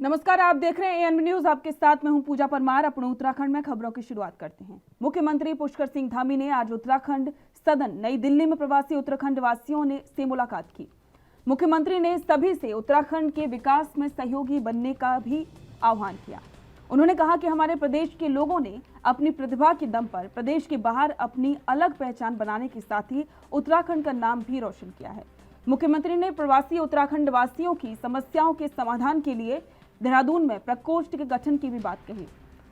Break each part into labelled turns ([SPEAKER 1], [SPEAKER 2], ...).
[SPEAKER 1] नमस्कार, आप देख रहे हैं एएनबी न्यूज। आपके साथ मैं हूं पूजा परमार। अपने उत्तराखंड में खबरों की शुरुआत करते हैं। मुख्यमंत्री पुष्कर सिंह धामी ने आज उत्तराखंड सदन नई दिल्ली में प्रवासी उत्तराखंड वासियों से मुलाकात की। मुख्यमंत्री ने सभी से उत्तराखंड के विकास में सहयोगी बनने का भी आह्वान किया। उन्होंने कहा कि हमारे प्रदेश के लोगों ने अपनी प्रतिभा के दम पर प्रदेश के बाहर अपनी अलग पहचान बनाने के साथ ही उत्तराखंड का नाम भी रोशन किया है। मुख्यमंत्री ने प्रवासी उत्तराखंड वासियों की समस्याओं के समाधान के लिए देहरादून में प्रकोष्ठ के गठन की भी बात कही।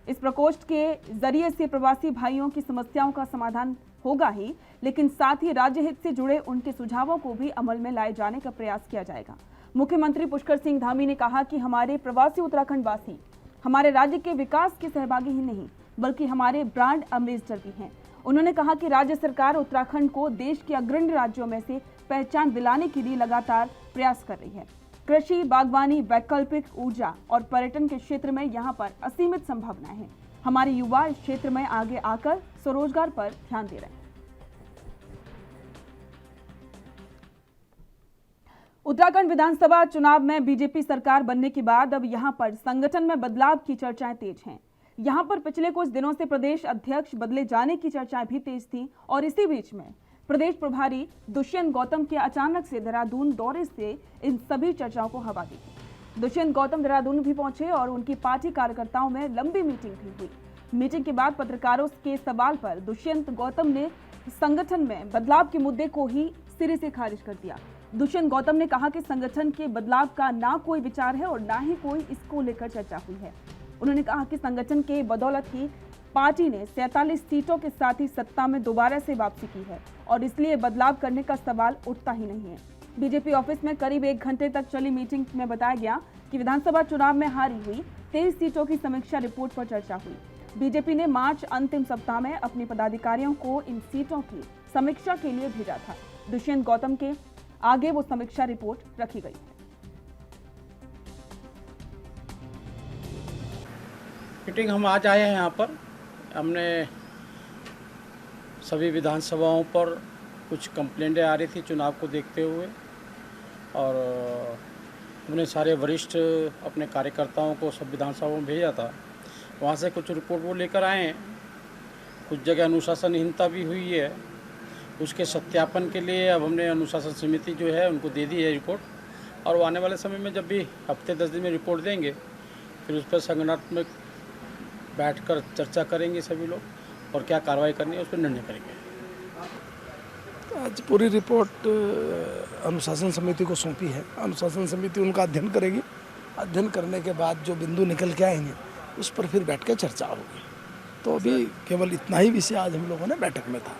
[SPEAKER 1] इस प्रकोष्ठ के जरिए से प्रवासी भाइयों की समस्याओं का समाधान होगा ही, लेकिन साथ ही राज्य हित से जुड़े उनके सुझावों को भी अमल में लाए जाने का प्रयास किया जाएगा। मुख्यमंत्री पुष्कर सिंह धामी ने कहा कि हमारे प्रवासी उत्तराखंड वासी हमारे राज्य के विकास के सहभागी ही नहीं, बल्कि हमारे ब्रांड एम्बेसडर भी हैं। उन्होंने कहा कि राज्य सरकार उत्तराखंड को देश के अग्रणी राज्यों में से पहचान दिलाने के लिए लगातार प्रयास कर रही है। कृषि, बागवानी, वैकल्पिक ऊर्जा और पर्यटन के क्षेत्र में यहाँ पर असीमित संभावनाएं हैं। हमारे युवा इस क्षेत्र में आगे आकर स्वरोजगार पर ध्यान दे रहे हैं। उत्तराखंड विधानसभा चुनाव में बीजेपी सरकार बनने के बाद अब यहाँ पर संगठन में बदलाव की चर्चाएं तेज हैं। यहाँ पर पिछले कुछ दिनों से प्रदेश अध्यक्ष बदले जाने की चर्चाएं भी तेज थी और इसी बीच में प्रदेश प्रभारी दुष्यंत गौतम के अचानक से देहरादून दौरे से इन सभी चर्चाओं को हवा दी। दुष्यंत गौतम देहरादून भी पहुंचे और उनकी पार्टी कार्यकर्ताओं में लंबी मीटिंग भी हुई। मीटिंग के बाद पत्रकारों के सवाल पर दुष्यंत गौतम ने संगठन में बदलाव के मुद्दे को ही सिरे से खारिज कर दिया। दुष्यंत गौतम ने कहा कि संगठन के बदलाव का ना कोई विचार है और ना ही कोई इसको लेकर चर्चा हुई है। उन्होंने कहा कि संगठन के बदौलत ही पार्टी ने 47 सीटों के साथ ही सत्ता में दोबारा से वापसी की है और इसलिए बदलाव करने का सवाल उठता ही नहीं है। बीजेपी ऑफिस में करीब 1 घंटे तक चली मीटिंग में बताया गया कि विधानसभा चुनाव में हारी हुई 23 सीटों की समीक्षा रिपोर्ट पर चर्चा हुई। बीजेपी ने मार्च अंतिम सप्ताह में अपने पदाधिकारियों को इन सीटों की समीक्षा के लिए भेजा था। दुष्यंत गौतम के आगे वो समीक्षा रिपोर्ट रखी गई।
[SPEAKER 2] मीटिंग हम आज आए हैं यहाँ पर। हमने सभी विधानसभाओं पर कुछ कंप्लेंटें आ रही थी चुनाव को देखते हुए और हमने सारे वरिष्ठ अपने कार्यकर्ताओं को सब विधानसभाओं में भेजा था। वहाँ से कुछ रिपोर्ट वो लेकर आए हैं। कुछ जगह अनुशासनहीनता भी हुई है, उसके सत्यापन के लिए अब हमने अनुशासन समिति जो है उनको दे दी है रिपोर्ट और वो आने वाले समय में जब भी हफ्ते 10 दिन में रिपोर्ट देंगे फिर उस पर संगठनात्मक बैठकर चर्चा करेंगे सभी लोग और क्या कार्रवाई करनी है उस पर निर्णय करेंगे।
[SPEAKER 3] आज पूरी रिपोर्ट अनुशासन समिति को सौंपी है। अनुशासन समिति उनका अध्ययन करेगी। अध्ययन करने के बाद जो बिंदु निकल के आएंगे उस पर फिर बैठ के चर्चा होगी। तो अभी केवल इतना ही विषय आज हम लोगों ने बैठक में था।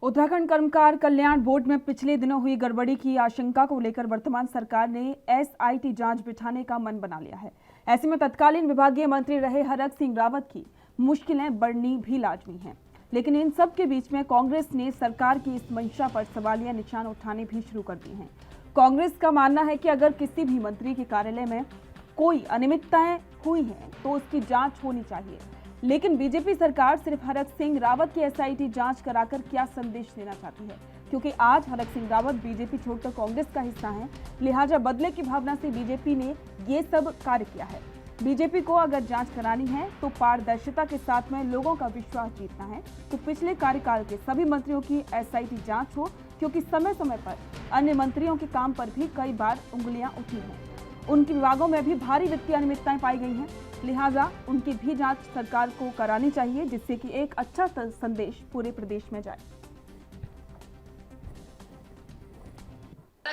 [SPEAKER 1] उत्तराखंड कर्मकार कल्याण बोर्ड में पिछले दिनों हुई गड़बड़ी की आशंका को लेकर वर्तमान सरकार ने एसआईटी जांच बिठाने का मन बना लिया है। ऐसे में तत्कालीन विभागीय मंत्री रहे हरक सिंह रावत की मुश्किलें बढ़नी भी लाजमी हैं। लेकिन इन सब के बीच में कांग्रेस ने सरकार की इस मंशा पर सवालिया निशान उठाने भी शुरू कर दिए हैं। कांग्रेस का मानना है कि अगर किसी भी मंत्री के कार्यालय में कोई अनियमितताएं हुई हैं तो उसकी जांच होनी चाहिए। लेकिन बीजेपी सरकार सिर्फ हरक सिंह रावत की एसआईटी जांच कराकर क्या संदेश देना चाहती है? क्योंकि आज हरक सिंह रावत बीजेपी छोड़कर कांग्रेस का हिस्सा हैं, लिहाजा बदले की भावना से बीजेपी ने ये सब कार्य किया है। बीजेपी को अगर जांच करानी है तो पारदर्शिता के साथ में लोगों का विश्वास जीतना है तो पिछले कार्यकाल के सभी मंत्रियों की एसआईटी जांच हो, क्योंकि समय समय पर अन्य मंत्रियों के काम पर भी कई बार उंगलियां उठी हैं। उनके विभागों में भी भारी वित्तीय अनियमितताएं पाई गई हैं, लिहाजा उनकी भी जांच सरकार को करानी चाहिए, जिससे कि एक अच्छा संदेश पूरे प्रदेश में जाए।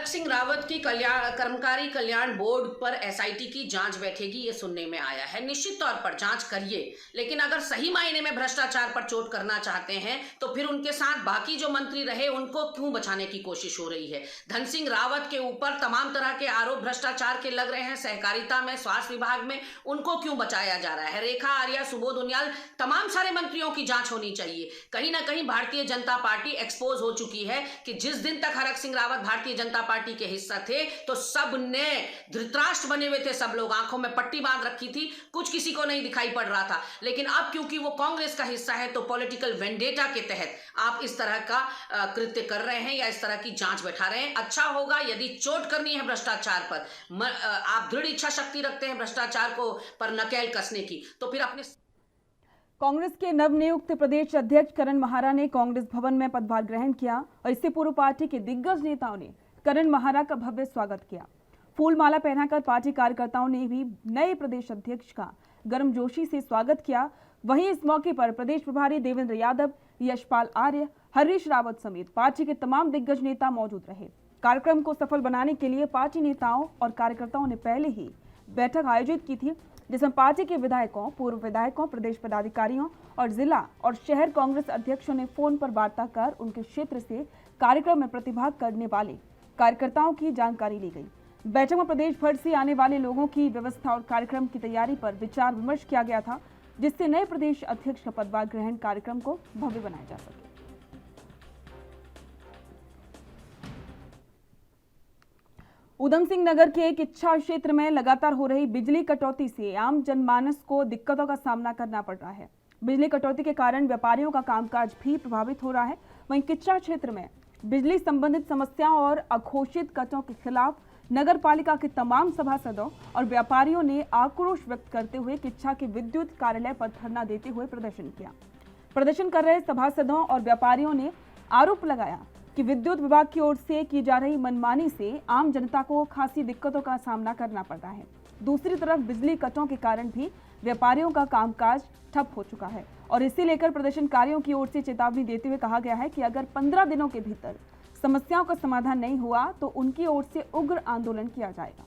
[SPEAKER 4] हरक सिंह रावत की कर्मचारी कल्याण बोर्ड पर एसआईटी की जांच बैठेगी, ये सुनने में आया है। निश्चित तौर पर जांच करिए, लेकिन अगर सही मायने में भ्रष्टाचार पर चोट करना चाहते हैं तो फिर उनके साथ बाकी जो मंत्री रहे उनको क्यों बचाने की कोशिश हो रही है। धन सिंह रावत के ऊपर तमाम तरह के आरोप भ्रष्टाचार के लग रहे हैं, सहकारिता में, स्वास्थ्य विभाग में, उनको क्यों बचाया जा रहा है। रेखा आर्या, सुबोध उनियाल, तमाम सारे मंत्रियों की जांच होनी चाहिए। कहीं ना कहीं भारतीय जनता पार्टी एक्सपोज हो चुकी है कि जिस दिन तक हरक सिंह रावत भारतीय जनता पार्टी के हिस्सा थे तो सब ने धृतराष्ट्र बने हुए थे, सब लोग आंखों में पट्टी बांध रखी थी, कुछ किसी को नहीं दिखाई पड़ रहा था। लेकिन अब क्योंकि वो कांग्रेस का हिस्सा है तो पॉलिटिकल वेंडेटा के तहत आप इस तरह का कृत्य कर रहे हैं या इस तरह की जांच बैठा रहे हैं। अच्छा होगा यदि चोट करनी है भ्रष्टाचार पर, आप दृढ़ इच्छा शक्ति रखते हैं भ्रष्टाचार को पर नकेल कसने की, तो फिर अपने
[SPEAKER 1] कांग्रेस के नवनियुक्त प्रदेश अध्यक्ष करण महारा ने कांग्रेस भवन में पदभार ग्रहण किया और इससे पूर्व पार्टी के दिग्गज नेताओं ने करण महारा का भव्य स्वागत किया। फूलमाला पहनाकर पार्टी कार्यकर्ताओं ने भी नए प्रदेश अध्यक्ष का गर्मजोशी से स्वागत किया। वहीं इस मौके पर प्रदेश प्रभारी देवेंद्र यादव, यशपाल आर्य, हरीश रावत समेत पार्टी के तमाम दिग्गज नेता मौजूद रहे। कार्यक्रम को सफल बनाने के लिए पार्टी नेताओं और कार्यकर्ताओं ने पहले ही बैठक आयोजित की थी, जिसमें पार्टी के विधायकों, पूर्व विधायकों, प्रदेश पदाधिकारियों और जिला और शहर कांग्रेस अध्यक्षों ने फोन पर वार्ता कर उनके क्षेत्र से कार्यक्रम में प्रतिभाग करने वाले कार्यकर्ताओं की जानकारी ली गई। बैठक में प्रदेश भर से आने वाले लोगों की व्यवस्था और कार्यक्रम की तैयारी पर विचार विमर्श किया गया था, जिससे नए प्रदेश अध्यक्ष का पदभार ग्रहण कार्यक्रम को भव्य बनाया जा सके। उधम सिंह नगर के एक इच्छा क्षेत्र में लगातार हो रही बिजली कटौती से आम जनमानस को दिक्कतों का सामना करना पड़ रहा है। बिजली कटौती के कारण व्यापारियों का कामकाज भी प्रभावित हो रहा है। वहीं किच्चा क्षेत्र में बिजली संबंधित समस्याओं और अघोषित कटों के खिलाफ नगर पालिका के तमाम सभासदों और व्यापारियों ने आक्रोश व्यक्त करते हुए किच्चा के विद्युत कार्यालय पर धरना देते हुए प्रदर्शन किया। प्रदर्शन कर रहे सभासदों और व्यापारियों ने आरोप लगाया कि विद्युत विभाग की ओर से की जा रही मनमानी से आम जनता को खासी दिक्कतों का सामना करना पड़ रहा है। दूसरी तरफ बिजली कटों के कारण भी व्यापारियों का कामकाज ठप हो चुका है और इसे लेकर प्रदर्शनकारियों की ओर से चेतावनी देते हुए कहा गया है कि अगर 15 दिनों के भीतर समस्याओं का समाधान नहीं हुआ तो उनकी ओर से उग्र आंदोलन किया जाएगा।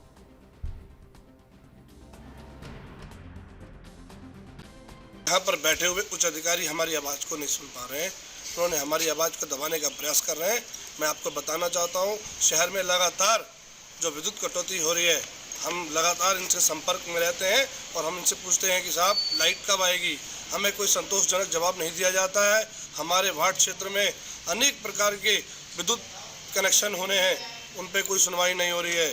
[SPEAKER 3] यहाँ पर बैठे हुए उच्च अधिकारी हमारी आवाज़ को नहीं सुन पा रहे हैं, उन्होंने हमारी आवाज़ को दबाने का प्रयास कर रहे हैं। मैं आपको बताना चाहता हूँ, शहर में लगातार जो विद्युत कटौती हो रही है, हम लगातार इनसे संपर्क में रहते हैं और हम इनसे पूछते हैं कि साहब लाइट कब आएगी। हमें कोई संतोषजनक जवाब नहीं दिया जाता है। हमारे वार्ड क्षेत्र में अनेक प्रकार के विद्युत कनेक्शन होने हैं, उन पर कोई सुनवाई नहीं हो रही है।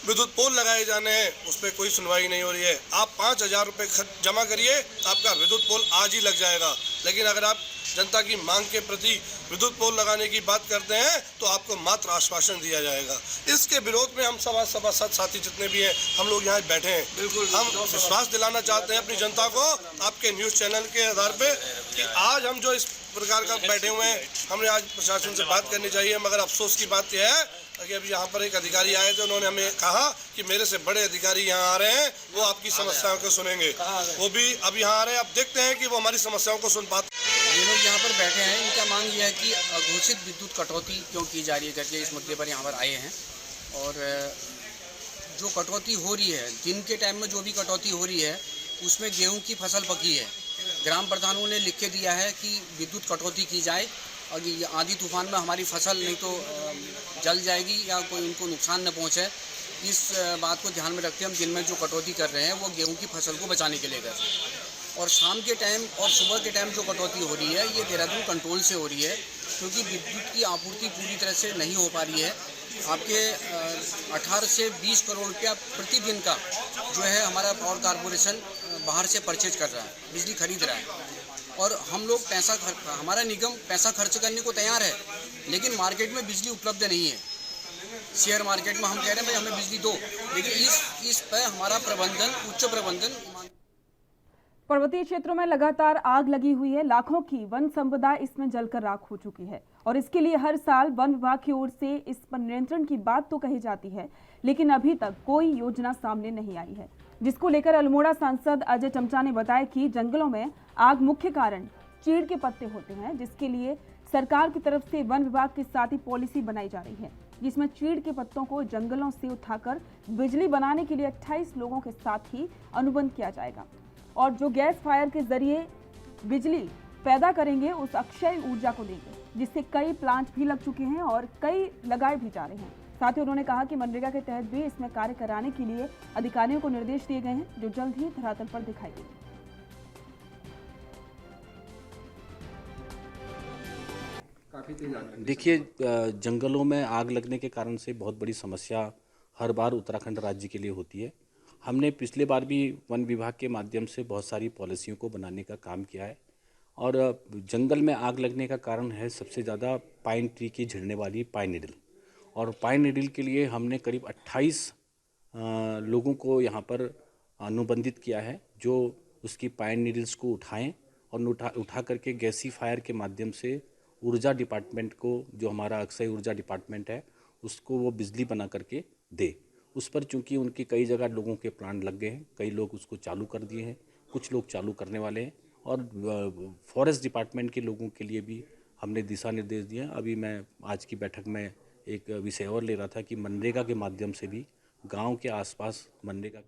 [SPEAKER 3] विद्युत पोल लगाए जाने हैं, उस पर कोई सुनवाई नहीं हो रही है। आप 5,000 रुपये जमा करिए, आपका विद्युत पोल आज ही लग जाएगा। लेकिन अगर आप जनता की मांग के प्रति विद्युत पोल लगाने की बात करते हैं तो आपको मात्र आश्वासन दिया जाएगा। इसके विरोध में हम सभासद साथी जितने भी हैं, हम लोग यहाँ बैठे हैं। बिल्कुल हम विश्वास दिलाना चाहते हैं अपनी जनता को आपके न्यूज़ चैनल के आधार पे कि आज हम जो इस प्रकार का बैठे हुए हैं, हमने आज प्रशासन से बात करनी चाहिए। मगर अफसोस की बात यह है कि अभी यहाँ पर एक अधिकारी आए थे, उन्होंने हमें कहा कि मेरे से बड़े अधिकारी यहाँ आ रहे हैं, वो आपकी समस्याओं को सुनेंगे। वो भी अब यहाँ आ रहे हैं, अब देखते हैं कि वो हमारी समस्याओं को सुन पाते।
[SPEAKER 5] ये लोग यहाँ पर बैठे हैं, इनका मांग ये है कि अघोषित विद्युत कटौती क्यों की जा रही है करके इस मुद्दे पर यहाँ पर आए हैं। और जो कटौती हो रही है, दिन के टाइम में जो भी कटौती हो रही है उसमें गेहूं की फसल पकी है। ग्राम प्रधानों ने लिख के दिया है कि विद्युत कटौती की जाए और ये आंधी तूफान में हमारी फसल नहीं तो जल जाएगी या कोई उनको नुकसान न पहुँचे। इस बात को ध्यान में रखते हम दिन में जो कटौती कर रहे हैं वो गेहूँ की फसल को बचाने के लिए कर रहे हैं। और शाम के टाइम और सुबह के टाइम जो कटौती हो रही है ये देहरादून कंट्रोल से हो रही है, क्योंकि विद्युत की आपूर्ति पूरी तरह से नहीं हो पा रही है। आपके 18 से 20 करोड़ रुपया प्रतिदिन का जो है हमारा पावर कॉरपोरेशन बाहर से परचेज कर रहा है, बिजली खरीद रहा है। और हम लोग हमारा निगम पैसा खर्च करने को तैयार है, लेकिन मार्केट में बिजली उपलब्ध नहीं है। शेयर मार्केट में हम कह रहे हैं भाई हमें बिजली दो, लेकिन इस पर हमारा प्रबंधन, उच्च प्रबंधन।
[SPEAKER 1] पर्वतीय क्षेत्रों में लगातार आग लगी हुई है। लाखों की वन संपदा इसमें जलकर राख हो चुकी है और इसके लिए हर साल वन विभाग की ओर से इस पर नियंत्रण की बात तो कही जाती है, लेकिन अभी तक कोई योजना सामने नहीं आई है, जिसको लेकर अल्मोड़ा सांसद अजय टमटा ने बताया कि जंगलों में आग मुख्य कारण चीड़ के पत्ते होते हैं, जिसके लिए सरकार की तरफ से वन विभाग के साथ ही पॉलिसी बनाई जा रही है, जिसमें चीड़ के पत्तों को जंगलों से उठाकर बिजली बनाने के लिए 28 लोगों के साथ ही अनुबंध किया जाएगा और जो गैस फायर के जरिए बिजली पैदा करेंगे उस अक्षय ऊर्जा को लेंगे, जिससे कई प्लांट भी लग चुके हैं और कई लगाए भी जा रहे हैं। साथ ही उन्होंने कहा कि मनरेगा के तहत भी इसमें कार्य कराने के लिए अधिकारियों को निर्देश दिए गए हैं, जो जल्द ही धरातल पर दिखाई देंगे।
[SPEAKER 6] देखिए, जंगलों में आग लगने के कारण से बहुत बड़ी समस्या हर बार उत्तराखंड राज्य के लिए होती है। हमने पिछले बार भी वन विभाग के माध्यम से बहुत सारी पॉलिसियों को बनाने का काम किया है और जंगल में आग लगने का कारण है सबसे ज़्यादा पाइन ट्री की झड़ने वाली पाइन नीडल। और पाइन नीडल के लिए हमने करीब 28 लोगों को यहाँ पर अनुबंधित किया है, जो उसकी पाइन नीडल्स को उठाएं और उठा करके गैसीफायर के माध्यम से ऊर्जा डिपार्टमेंट को, जो हमारा अक्षय ऊर्जा डिपार्टमेंट है, उसको वो बिजली बना करके दे। उस पर चूंकि उनकी कई जगह लोगों के प्लांट लग गए हैं, कई लोग उसको चालू कर दिए हैं, कुछ लोग चालू करने वाले हैं और फॉरेस्ट डिपार्टमेंट के लोगों के लिए भी हमने दिशा निर्देश दिए हैं। अभी मैं आज की बैठक में एक विषय और ले रहा था कि मनरेगा के माध्यम से भी गाँव के आसपास मनरेगा।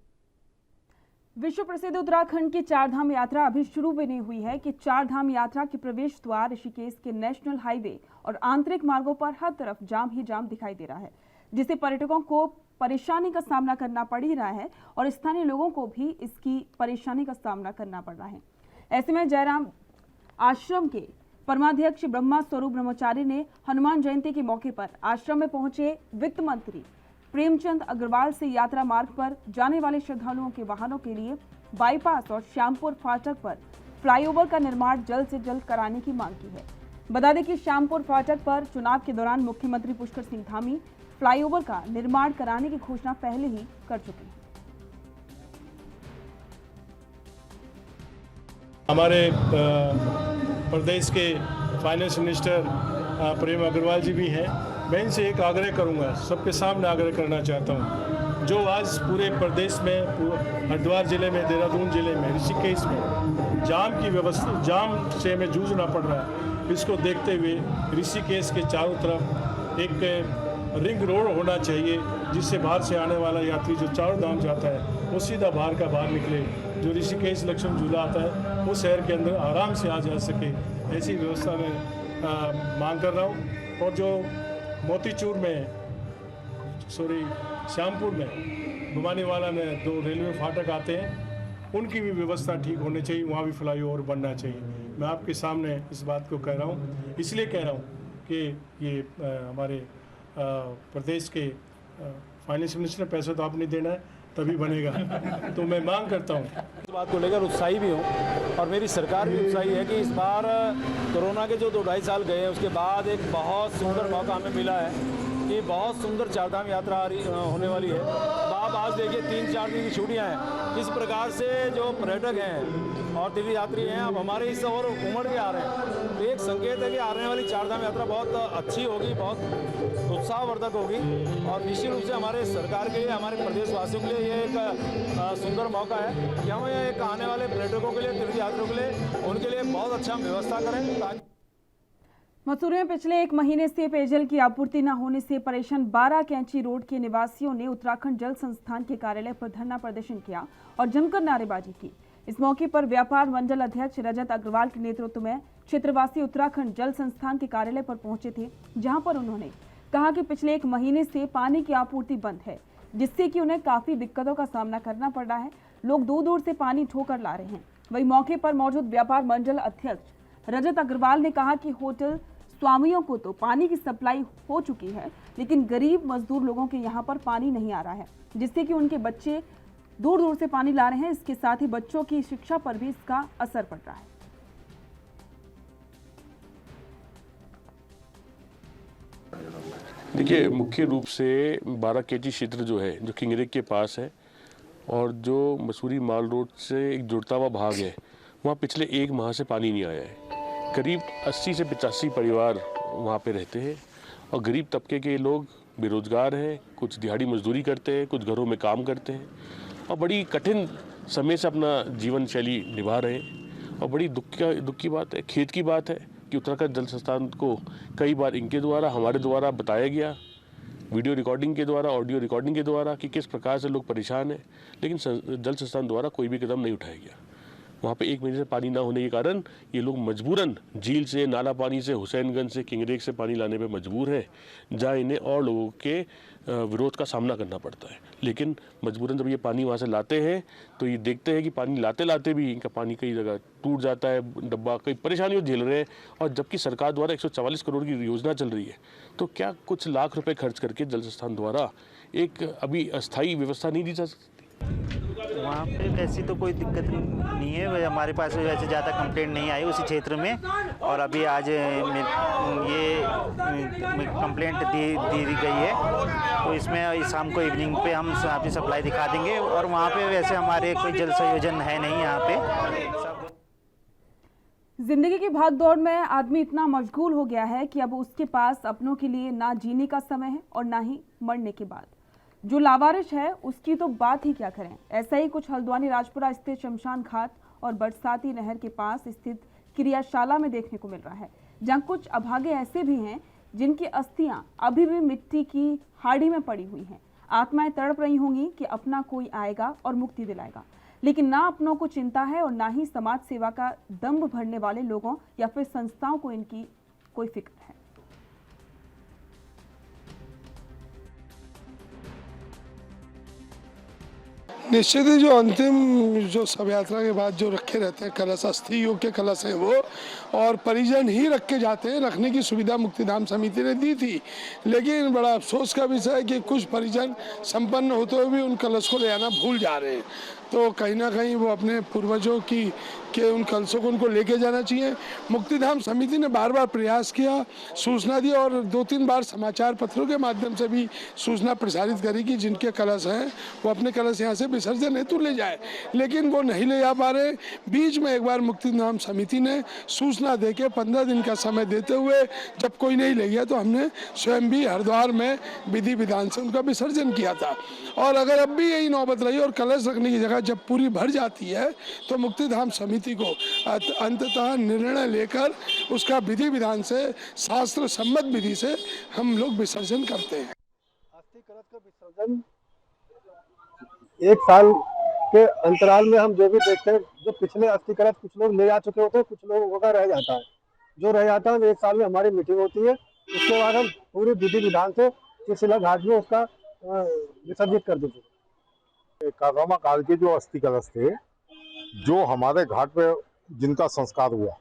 [SPEAKER 1] विश्व प्रसिद्ध उत्तराखंड की चारधाम यात्रा अभी शुरू भी नहीं हुई है कि चारधाम यात्रा के प्रवेश द्वार ऋषिकेश के नेशनल हाईवे और आंतरिक मार्गों पर हर तरफ जाम ही जाम दिखाई दे रहा है, जिससे पर्यटकों को परेशानी का सामना करना पड़ ही रहा है और स्थानीय लोगों को भी इसकी परेशानी का सामना करना पड़ रहा है। ऐसे में जयराम आश्रम के परमाध्यक्ष ब्रह्मा स्वरूप ब्रह्मचारी ने हनुमान जयंती के मौके पर आश्रम में पहुंचे वित्त मंत्री प्रेमचंद अग्रवाल से यात्रा मार्ग पर जाने वाले श्रद्धालुओं के वाहनों के लिए बाईपास और श्यामपुर फाटक पर फ्लाईओवर का निर्माण जल्द से जल्द कराने की मांग की है। बता दें कि श्यामपुर फाटक पर चुनाव के दौरान मुख्यमंत्री पुष्कर सिंह धामी फ्लाईओवर का निर्माण कराने की घोषणा पहले ही कर चुके हैं।
[SPEAKER 7] हमारे प्रदेश के फाइनेंस मिनिस्टर प्रेम अग्रवाल जी भी हैं। मैं इनसे एक आग्रह करूंगा, सबके सामने आग्रह करना चाहता हूं, जो आज पूरे प्रदेश में, हरिद्वार जिले में, देहरादून जिले में, ऋषिकेश में जाम से हमें जूझना पड़ रहा है। इसको देखते हुए ऋषिकेश के चारों तरफ एक रिंग रोड होना चाहिए, जिससे बाहर से आने वाला यात्री जो चारों धाम जाता है वो सीधा बाहर का बाहर निकले। जो ऋषिकेश लक्ष्मण झूला आता है वो शहर के अंदर आराम से आ जा सके, ऐसी व्यवस्था में मांग कर रहा हूँ। और जो मोतीचूर में, श्यामपुर में, भवानीवाला में 2 रेलवे फाटक आते हैं, उनकी भी व्यवस्था ठीक होनी चाहिए, वहाँ भी फ्लाईओवर बनना चाहिए। मैं आपके सामने इस बात को कह रहा हूँ, इसलिए कह रहा हूँ कि ये हमारे प्रदेश के फाइनेंस मिनिस्टर ने पैसा तो आप नहीं देना है, तभी बनेगा। तो मैं मांग करता हूँ,
[SPEAKER 8] इस बात को लेकर उत्साही भी हूँ और मेरी सरकार भी उत्साही है कि इस बार कोरोना के जो 2-2.5 साल गए हैं उसके बाद एक बहुत सुंदर मौका हमें मिला है कि बहुत सुंदर चारधाम यात्रा होने वाली है। आप आज देखिए 3-4 दिन की छुट्टियाँ हैं, इस प्रकार से जो पर्यटक हैं और तीर्थ यात्री हैं अब हमारे इस और उमड़ के आ रहे हैं। तो एक संकेत है कि आने वाली चारधाम यात्रा बहुत अच्छी होगी, बहुत उत्साहवर्धक होगी और निश्चित रूप से हमारे सरकार के लिए, हमारे प्रदेशवासियों के लिए ये एक सुंदर मौका है कि हम एक आने वाले पर्यटकों के लिए, तीर्थ यात्रियों के लिए, उनके लिए बहुत अच्छा व्यवस्था करें।
[SPEAKER 1] मसूरी में पिछले 1 महीने से पेयजल की आपूर्ति न होने से परेशान 12 कैंची रोड के निवासियों ने उत्तराखंड जल संस्थान के कार्यालय पर धरना प्रदर्शन किया और जमकर नारेबाजी की। इस मौके पर व्यापार मंडल अध्यक्ष रजत अग्रवाल के नेतृत्व में क्षेत्रवासी उत्तराखंड जल संस्थान के कार्यालय पर पहुंचे थे, जहां पर उन्होंने कहा कि पिछले 1 महीने से पानी की आपूर्ति बंद है, जिससे कि उन्हें काफी दिक्कतों का सामना करना पड़ रहा है। लोग दूर दूर से पानी ढोकर ला रहे हैं। वही मौके पर मौजूद व्यापार मंडल अध्यक्ष रजत अग्रवाल ने कहा कि होटल स्वामियों को तो पानी की सप्लाई हो चुकी है, लेकिन गरीब मजदूर लोगों के यहाँ पर पानी नहीं आ रहा है, जिससे कि उनके बच्चे दूर दूर से पानी ला रहे हैं। इसके साथ ही बच्चों की शिक्षा पर भी इसका असर पड़ रहा है।
[SPEAKER 9] देखिए, मुख्य रूप से 12 केजी क्षेत्र जो है, जो किंगरेक के पास है और जो मसूरी माल रोड से एक जुड़ता हुआ भाग है, वहाँ पिछले 1 माह से पानी नहीं आया है। करीब 80 से 85 परिवार वहाँ पे रहते हैं और गरीब तबके के लोग बेरोजगार हैं, कुछ दिहाड़ी मजदूरी करते हैं, कुछ घरों में काम करते हैं और बड़ी कठिन समय से अपना जीवन शैली निभा रहे हैं। और बड़ी दुख की बात है, खेद की बात है कि उत्तराखंड जल संस्थान को कई बार इनके द्वारा, हमारे द्वारा बताया गया, वीडियो रिकॉर्डिंग के द्वारा, ऑडियो रिकॉर्डिंग के द्वारा, कि किस प्रकार से लोग परेशान हैं, लेकिन जल संस्थान द्वारा कोई भी कदम नहीं उठाया गया। वहाँ पे 1 महीने से पानी ना होने के कारण ये लोग मजबूरन झील से, नाला पानी से, हुसैनगंज से, किंगरेक से पानी लाने पे मजबूर हैं, जहाँ इन्हें और लोगों के विरोध का सामना करना पड़ता है। लेकिन मजबूरन जब ये पानी वहाँ से लाते हैं तो ये देखते हैं कि पानी लाते लाते भी इनका पानी कई जगह टूट जाता है, डब्बा, कई परेशानियों झेल रहे हैं। और जबकि सरकार द्वारा 144 करोड़ की योजना चल रही है, तो क्या कुछ लाख रुपए खर्च करके जल संस्थान द्वारा एक अभी अस्थायी व्यवस्था नहीं दी जा सकती?
[SPEAKER 10] वहाँ पे वैसी तो कोई दिक्कत नहीं है, वह हमारे पास वैसे ज़्यादा कंप्लेंट नहीं आई उसी क्षेत्र में। और अभी आज ये कंप्लेंट दी गई है, तो इसमें शाम को इवनिंग पे हम अपनी सप्लाई दिखा देंगे। और वहाँ पे वैसे हमारे कोई जल संयोजन है नहीं यहाँ पे सब।
[SPEAKER 1] जिंदगी की भाग दौड़ में आदमी इतना मशगूल हो गया है कि अब उसके पास अपनों के लिए ना जीने का समय है और ना ही मरने के बाद। जो लावारिश है उसकी तो बात ही क्या करें। ऐसा ही कुछ हल्द्वानी राजपुरा स्थित शमशान घाट और बरसाती नहर के पास स्थित क्रियाशाला में देखने को मिल रहा है, जहां कुछ अभागे ऐसे भी हैं जिनकी अस्थियां अभी भी मिट्टी की हाड़ी में पड़ी हुई हैं। आत्माएं तड़प रही होंगी कि अपना कोई आएगा और मुक्ति दिलाएगा, लेकिन ना अपनों को चिंता है और ना ही समाज सेवा का दम्भ भरने वाले लोगों या फिर संस्थाओं को इनकी कोई फिक्र है।
[SPEAKER 3] निश्चित ही जो अंतिम जो शव यात्रा के बाद जो रखे रहते हैं कलश, अस्थि योग के कलश हैं वो, और परिजन ही रख के जाते हैं। रखने की सुविधा मुक्तिधाम समिति ने दी थी, लेकिन बड़ा अफसोस का विषय है कि कुछ परिजन संपन्न होते हुए भी उन कलश को ले आना भूल जा रहे हैं। तो कहीं ना कहीं वो अपने पूर्वजों के उन कलशों को उनको लेके जाना चाहिए। मुक्तिधाम समिति ने बार बार प्रयास किया, सूचना दी और 2-3 बार समाचार पत्रों के माध्यम से भी सूचना प्रसारित करी कि जिनके कलश हैं वो अपने कलश यहाँ से विसर्जन हेतु ले जाए, लेकिन वो नहीं ले जा पा रहे। बीच में एक बार मुक्तिधाम समिति ने सूचना दे के 15 दिन का समय देते हुए जब कोई नहीं ले गया तो हमने स्वयं भी हरिद्वार में विधि विधान से उनका विसर्जन किया था। और अगर अब भी यही नौबत रही और कलश रखने की जगह जब पूरी भर जाती है तो मुक्तिधाम समिति को अंततः निर्णय लेकर उसका विधि विधान से, शास्त्र सम्मत विधि से हम लोग विसर्जन करते हैं।
[SPEAKER 11] अस्थि कलश का विसर्जन 1 साल के अंतराल में हम जो भी देखते हैं, जो पिछले अस्थि कलश कुछ लोग ले जा चुके होते हैं, कुछ लोगों का रह जाता है। जो रह जाता है 1 साल में हमारी मीटिंग होती है, उसके बाद हम पूरी विधि विधान से सिलसिला घाट में उसका विसर्जित कर देते हैं।
[SPEAKER 12] कोरोना काल के जो अस्थि कलश थे, जो हमारे घाट पे जिनका संस्कार हुआ,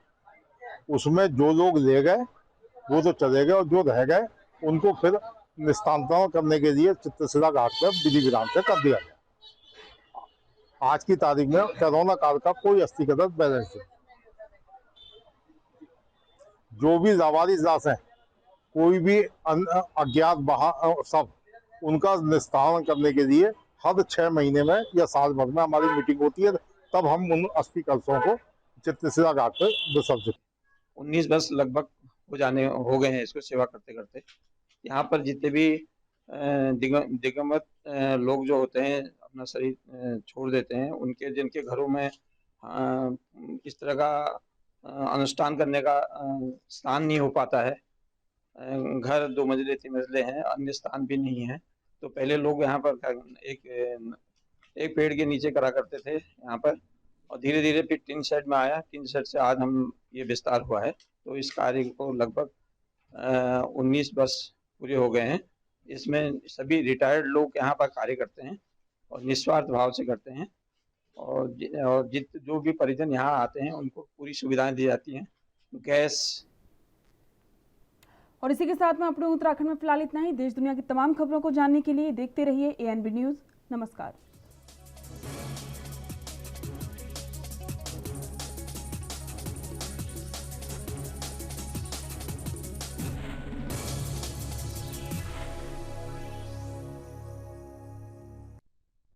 [SPEAKER 12] उसमें जो लोग ले गए वो तो चले गए और जो रह गए उनको फिर निस्तांतरण करने के लिए चित्रशिला घाट पर विधि विधान से कर दिया गया। आज की तारीख में कोरोना काल का कोई अस्थि कलश बैलेंस नहीं। जो भी लावारिस दास हैं, कोई भी अज्ञात सब, उनका निस्तारण करने के लिए हर 6 महीने में या साल भर में हमारी मीटिंग होती है, तब हम उन अस्थि कलशों को चित्रशिला घाट पर विसर्जित।
[SPEAKER 13] 19 वर्ष लगभग हो गए हैं इसको सेवा करते करते। यहाँ पर जितने भी दिगंबत लोग जो होते हैं अपना शरीर छोड़ देते हैं, उनके जिनके घरों में इस तरह का अनुष्ठान करने का स्थान नहीं हो पाता है, घर 2 मंजिले 3 मंजिले हैं, अन्य स्थान भी नहीं है, तो पहले लोग यहाँ पर एक पेड़ के नीचे करा करते थे यहाँ पर, और धीरे धीरे फिर टिन शेड में आया। टिन शेड से आज हम ये विस्तार हुआ है। तो इस कार्य को लगभग 19 वर्ष पूरे हो गए हैं। इसमें सभी रिटायर्ड लोग यहाँ पर कार्य करते हैं और निस्वार्थ भाव से करते हैं, और जो भी परिजन यहाँ आते हैं उनको पूरी सुविधाएं दी जाती हैं, गैस।
[SPEAKER 1] और इसी के साथ में अपने उत्तराखंड में फिलहाल इतना ही। देश दुनिया की तमाम खबरों को जानने के लिए देखते रहिए ANB न्यूज़। नमस्कार।